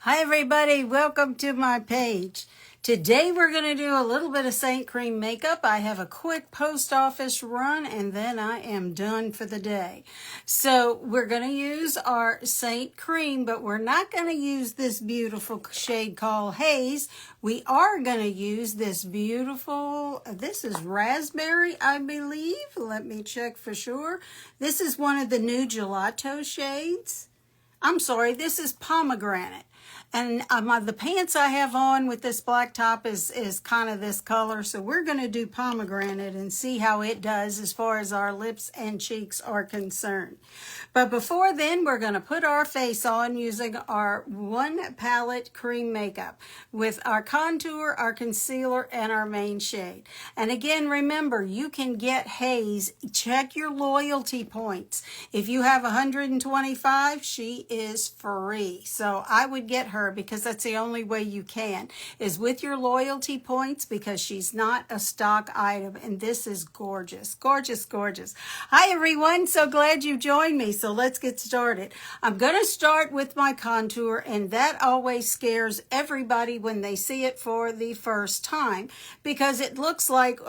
Hi everybody, welcome to my page. Today we're going to do a little bit of Saint Cream makeup. I have a quick post office run and then I am done for the day. So we're going to use our Saint Cream, but we're not going to use this beautiful shade called Haze. We are going to use this beautiful, this is Raspberry, I believe. Let me check for sure. This is one of the new gelato shades. I'm sorry, this is Pomegranate. And the pants I have on with this black top is kind of this color. So we're going to do Pomegranate and see how it does as far as our lips and cheeks are concerned. But before then, we're going to put our face on using our one palette cream makeup with our contour, our concealer, and our main shade. And again, remember, you can get Haze. Check your loyalty points. If you have 125, she is free. So I would get her because that's the only way you can, is with your loyalty points, because she's not a stock item. And this is gorgeous, gorgeous, gorgeous. Hi everyone, so glad you joined me. So let's get started. I'm going to start with my contour, and that always scares everybody when they see it for the first time, because it looks like,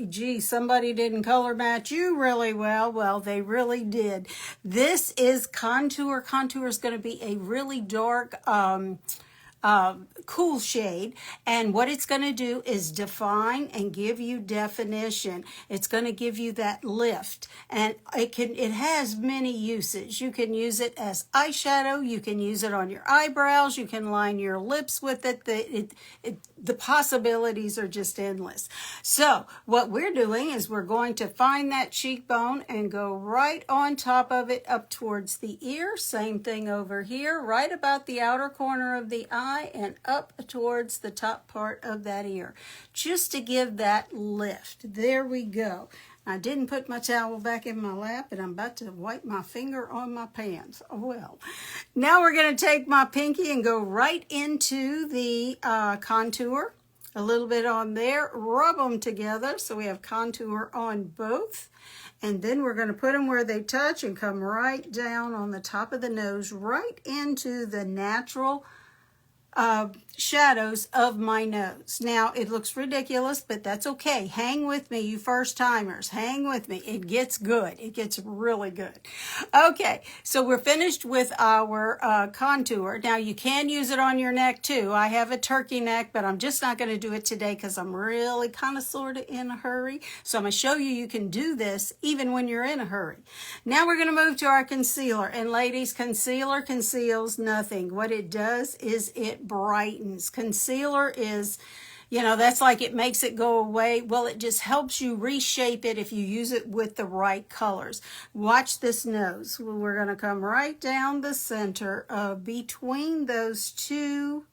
gee, somebody didn't color match you really well. Well, they really did. This is contour. Contour is going to be a really dark, cool shade, and what it's going to do is define and give you definition. It's going to give you that lift, and it has many uses. You can use it as eyeshadow, you can use it on your eyebrows, you can line your lips with it. The possibilities are just endless. So what we're doing is we're going to find that cheekbone and go right on top of it up towards the ear. Same thing over here, right about the outer corner of the eye and up towards the top part of that ear, just to give that lift. There we go. I didn't put my towel back in my lap, and I'm about to wipe my finger on my pants. Oh, well. Now we're going to take my pinky and go right into the contour. A little bit on there. Rub them together so we have contour on both. And then we're going to put them where they touch and come right down on the top of the nose, right into the natural shadows of my nose. Now, it looks ridiculous, but that's okay. Hang with me, you first timers. Hang with me. It gets good. It gets really good. Okay, so we're finished with our contour. Now, you can use it on your neck too. I have a turkey neck, but I'm just not going to do it today because I'm really kind of sort of in a hurry. So I'm going to show you can do this even when you're in a hurry. Now we're going to move to our concealer. And ladies, concealer conceals nothing. What it does is it brightens. Concealer is, that's like it makes it go away. Well, it just helps you reshape it if you use it with the right colors. Watch this nose. We're going to come right down the center of between those two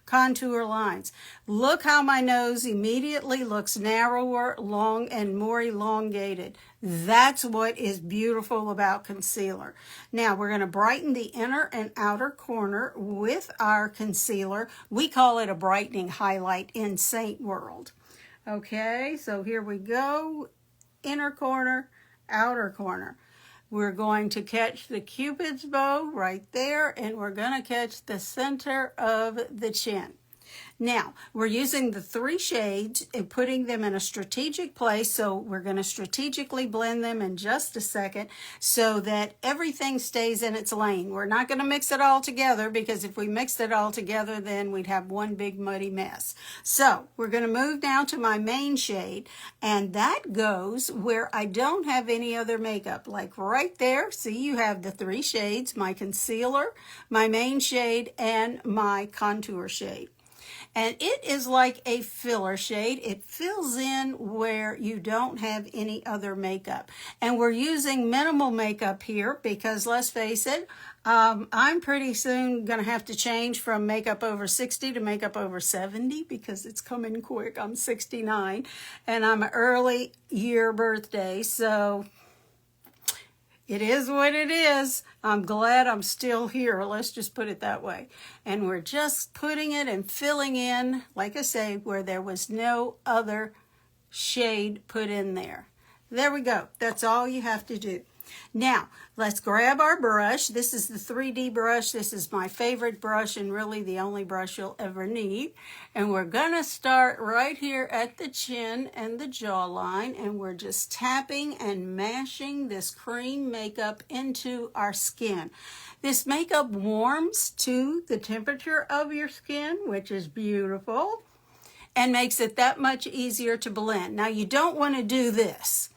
contour lines. Look how my nose immediately looks narrower, long, and more elongated. That's what is beautiful about concealer. Now we're going to brighten the inner and outer corner with our concealer. We call it a brightening highlight in Saint World. Okay, so here we go. Inner corner, outer corner. We're going to catch the Cupid's bow right there, and we're going to catch the center of the chin. Now, we're using the three shades and putting them in a strategic place, so we're going to strategically blend them in just a second so that everything stays in its lane. We're not going to mix it all together, because if we mixed it all together, then we'd have one big muddy mess. So, we're going to move now to my main shade, and that goes where I don't have any other makeup. Like right there, see, you have the three shades, my concealer, my main shade, and my contour shade. And it is like a filler shade. It fills in where you don't have any other makeup. And we're using minimal makeup here because, let's face it, I'm pretty soon going to have to change from makeup over 60 to makeup over 70 because it's coming quick. I'm 69 and I'm an early year birthday, so it is what it is. I'm glad I'm still here. Let's just put it that way. And we're just putting it and filling in, like I say, where there was no other shade put in there. There we go. That's all you have to do. Now, let's grab our brush. This is the 3D brush. This is my favorite brush and really the only brush you'll ever need. And we're going to start right here at the chin and the jawline. And we're just tapping and mashing this cream makeup into our skin. This makeup warms to the temperature of your skin, which is beautiful, and makes it that much easier to blend. Now, you don't want to do this.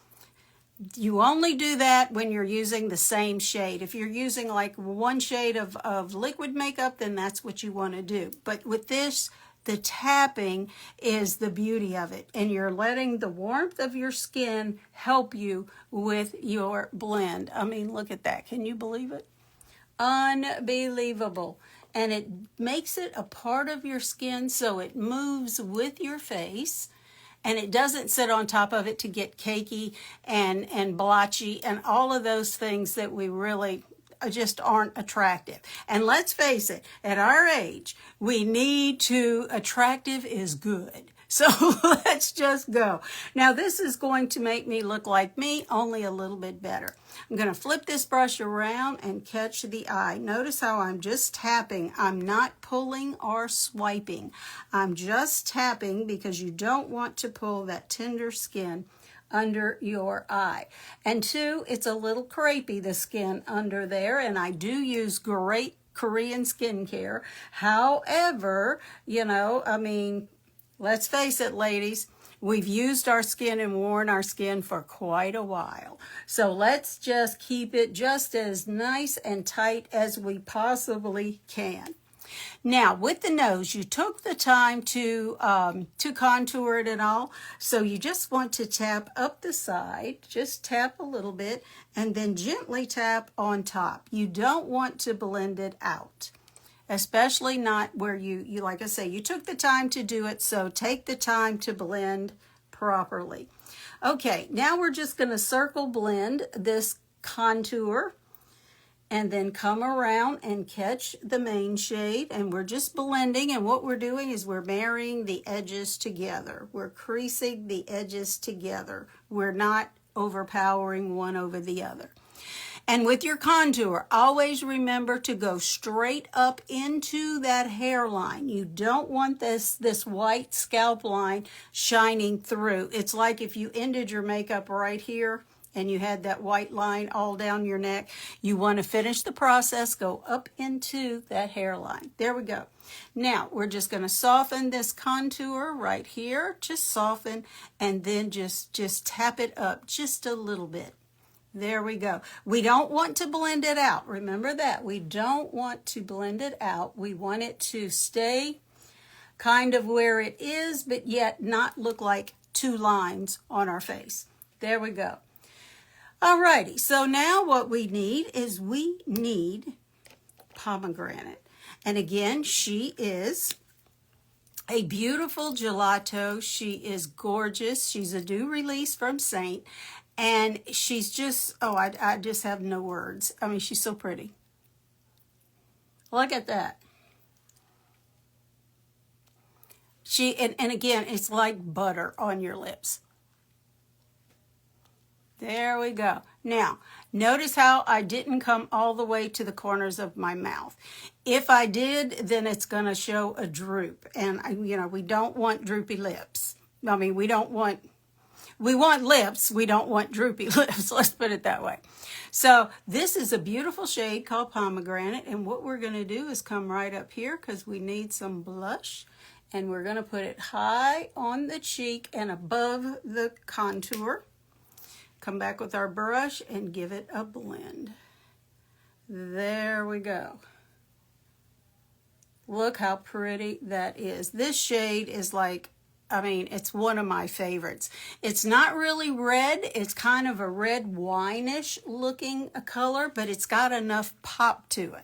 You only do that when you're using the same shade. If you're using like one shade of liquid makeup, then that's what you want to do. But with this, the tapping is the beauty of it. And you're letting the warmth of your skin help you with your blend. I mean, look at that. Can you believe it? Unbelievable. And it makes it a part of your skin so it moves with your face. And it doesn't sit on top of it to get cakey and blotchy and all of those things that we really just aren't attractive. And let's face it, at our age, we need to, attractive is good. So let's just go. Now this is going to make me look like me, only a little bit better. I'm going to flip this brush around and catch the eye. Notice how I'm just tapping. I'm not pulling or swiping. I'm just tapping because you don't want to pull that tender skin under your eye. And two, it's a little crepey, the skin under there, and I do use great Korean skincare. However, you know, I mean, let's face it, ladies, we've used our skin and worn our skin for quite a while. So let's just keep it just as nice and tight as we possibly can. Now, with the nose, you took the time to contour it and all, so you just want to tap up the side, just tap a little bit, and then gently tap on top. You don't want to blend it out, especially not where you like I say, you took the time to do it, so take the time to blend properly. Okay, now we're just going to circle blend this contour and then come around and catch the main shade, and we're just blending, and what we're doing is we're marrying the edges together. We're creasing the edges together. We're not overpowering one over the other. And with your contour, always remember to go straight up into that hairline. You don't want this white scalp line shining through. It's like if you ended your makeup right here and you had that white line all down your neck. You want to finish the process, go up into that hairline. There we go. Now, we're just going to soften this contour right here. Just soften, and then just tap it up just a little bit. There we go. We don't want to blend it out. Remember that. We don't want to blend it out. We want it to stay kind of where it is, but yet not look like two lines on our face. There we go. Alrighty, so now what we need is we need pomegranate. And again, she is a beautiful gelato. She is gorgeous. She's a new release from Saint. And she's just, oh, I just have no words. I mean, she's so pretty. Look at that. And again, it's like butter on your lips. There we go. Now, notice how I didn't come all the way to the corners of my mouth. If I did, then it's going to show a droop. And, you know, we don't want droopy lips. I mean, we want lips. We don't want droopy lips. Let's put it that way. So this is a beautiful shade called Pomegranate. And what we're going to do is come right up here because we need some blush. And we're going to put it high on the cheek and above the contour. Come back with our brush and give it a blend. There we go. Look how pretty that is. This shade is like, I mean, it's one of my favorites. It's not really red. It's kind of a red wine-ish looking color, but it's got enough pop to it.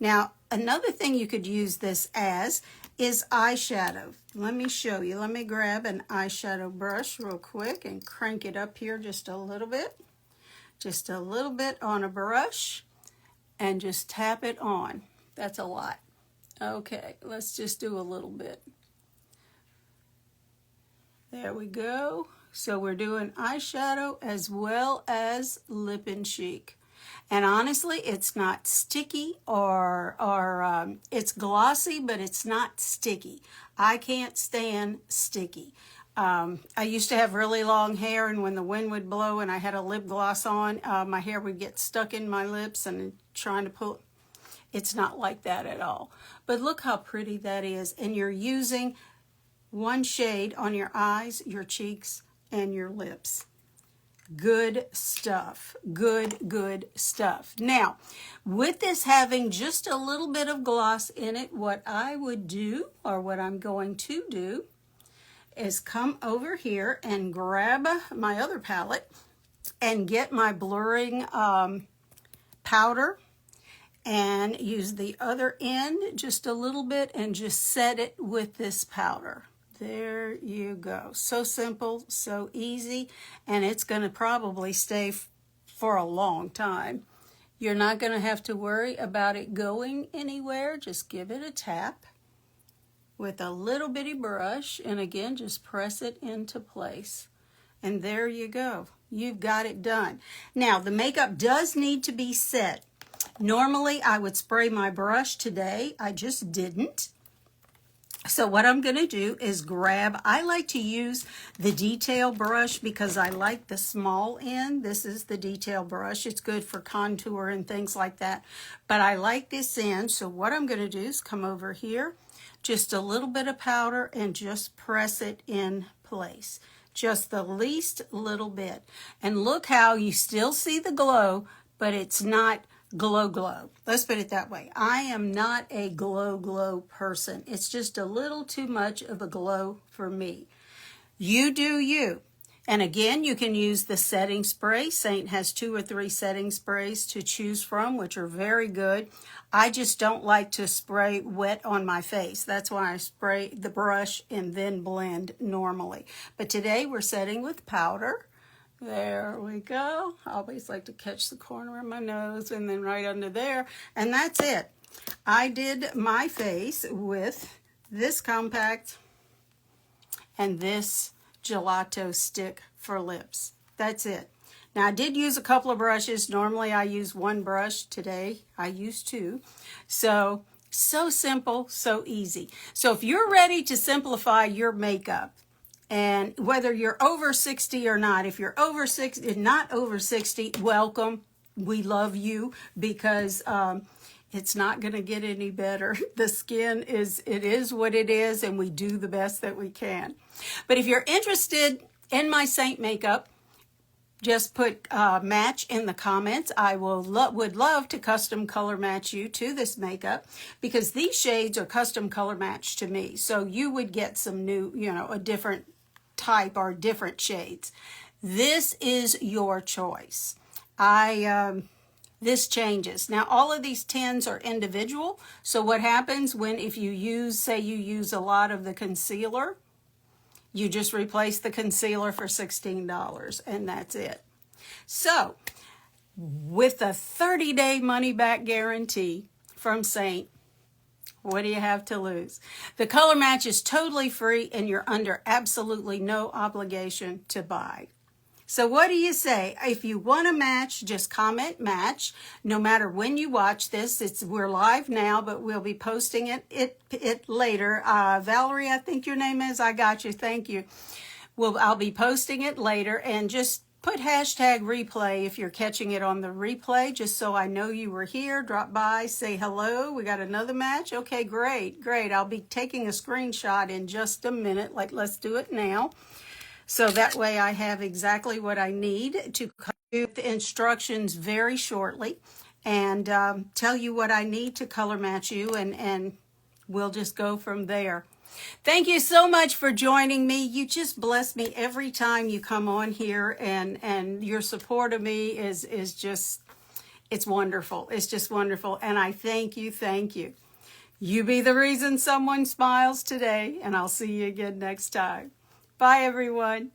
Now, another thing you could use this as is eyeshadow. Let me show you. Let me grab an eyeshadow brush real quick and crank it up here just a little bit. Just a little bit on a brush and just tap it on. That's a lot. Okay, let's just do a little bit. There we go. So we're doing eyeshadow as well as lip and cheek. And honestly, it's not sticky or it's glossy, but it's not sticky. I can't stand sticky. I used to have really long hair, and when the wind would blow and I had a lip gloss on, my hair would get stuck in my lips and trying to pull. It's not like that at all. But look how pretty that is. And you're using one shade on your eyes, your cheeks, and your lips. Good stuff. Good stuff. Now, with this having just a little bit of gloss in it, what I would do, or what I'm going to do, is come over here and grab my other palette and get my blurring powder and use the other end just a little bit and just set it with this powder. There you go. So simple, so easy, and it's going to probably stay for a long time. You're not going to have to worry about it going anywhere. Just give it a tap with a little bitty brush, and again, just press it into place. And there you go. You've got it done. Now, the makeup does need to be set. Normally, I would spray my brush today. I just didn't. So what I'm going to do is grab, I like to use the detail brush because I like the small end. This is the detail brush. It's good for contour and things like that. But I like this end. So what I'm going to do is come over here, just a little bit of powder, and just press it in place. Just the least little bit. And look how you still see the glow, but it's not glow. Let's put it that way. I am not a glow person. It's just a little too much of a glow for me. You do you. And again, you can use the setting spray. Saint has 2 or 3 setting sprays to choose from, which are very good. I just don't like to spray wet on my face. That's why I spray the brush and then blend normally. But today we're setting with powder. There we go. I always like to catch the corner of my nose and then right under there. And that's it. I did my face with this compact and this gelato stick for lips. That's it. Now, I did use a couple of brushes. Normally, I use one brush. Today, I used 2. So simple, so easy. So if you're ready to simplify your makeup, and whether you're over 60 or not, if you're over 60, not over 60, welcome. We love you because it's not going to get any better. The skin it is what it is, and we do the best that we can. But if you're interested in my Saint makeup, just put match in the comments. I would love to custom color match you to this makeup because these shades are custom color matched to me. So you would get some new, a different type or different shades. This is your choice. This changes. Now, all of these 10s are individual. So what happens if you use a lot of the concealer, you just replace the concealer for $16 and that's it. So with a 30-day money-back guarantee from Saint, what do you have to lose? The color match is totally free and you're under absolutely no obligation to buy. So what do you say? If you want to match, just comment match. No matter when you watch this, we're live now, but we'll be posting it later. Valerie, I think your name is. I got you. Thank you. I'll be posting it later, and just put hashtag replay if you're catching it on the replay, just so I know you were here. Drop by, say hello. We got another match. Okay, great. I'll be taking a screenshot in just a minute. Let's do it now. So that way I have exactly what I need to do the instructions very shortly and tell you what I need to color match you, and we'll just go from there. Thank you so much for joining me. You just bless me every time you come on here, and your support of me is just, it's wonderful. It's just wonderful. And I thank you. You be the reason someone smiles today, and I'll see you again next time. Bye, everyone.